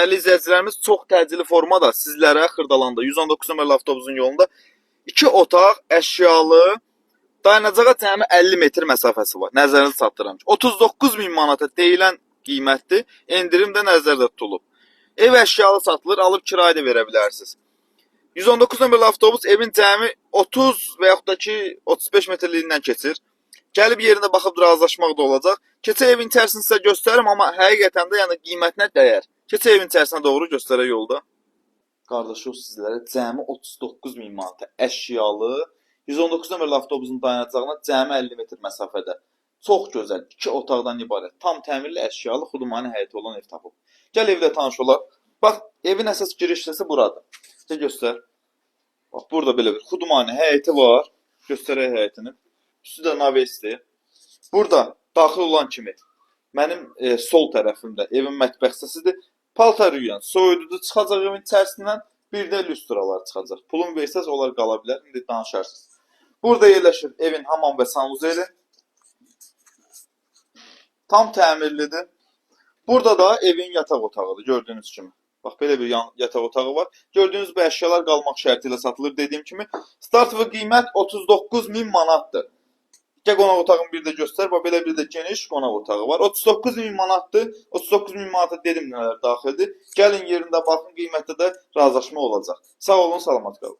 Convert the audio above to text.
Dəyərli izləyicilərimiz, çox təcili formada sizlərə Xırdalanda 119 nömrəli avtobusun yolunda 2 otaq əşyalı dayanacağa cəmi 50 metr məsafəsi var. Nəzərinizə çatdırıram ki, 39 min manata deyilən qiymətdir. Endirim də nəzərdə tutulub. Ev əşyalı satılır, alıb kirayə də verə bilərsiniz. 119 nömrəli avtobus evin cəmi 30 və yaxud da ki 35 metrliyindən keçir. Gəlib yerində baxıb razılaşmaq da olacaq. Keçə evin içərisini sizə göstərim, amma həqiqətən də yəni qiymətinə dəyər. Keçə evin içərisinə doğru göstərək yolda. Qardaşım sizlərə cəmi 39 min manata əşyalı 119 nömrəli avtobusun dayanacağına cəmi 50 metr məsafədə. Çox gözəl, 2 otaqdan ibarət, tam təmirli əşyalı xudumani həyəti olan ev tapıb. Gəl evdə tanış olaq. Bax, evin əsas giriş hissəsi buradır. Sizə göstər. Bax, burada belə bir xudumani həyəti var. Göstərək həyətini. Üstü də navesdir. Burada daxil olan kimi mənim sol tərəfimdə evin mətbəx hissəsidir. Paltar yuyan, soyuducu çıxacaq evin içərisindən, bir də lüstralar çıxacaq. Pulun versəz onlar qala bilər, indi danışarsınız. Burada yerləşir evin hamam və sanuzeli. Tam təmirlidir. Burada da evin yataq otağıdır, gördüyünüz kimi. Bax, belə bir yataq otağı var. Gördüyünüz bu əşyalar qalmaq şərti ilə satılır. Dediyim kimi, start və qiymət 39 min manatdır. Gəl qonaq otağını bir də göstər. Bax, belə bir də geniş qonaq otağı var. 39 min manatdır. 39 min manata dedim nələr daxildir. Gəlin yerində baxın, qiymətdə də razılaşma olacaq. Sağ olun, salamat qalın.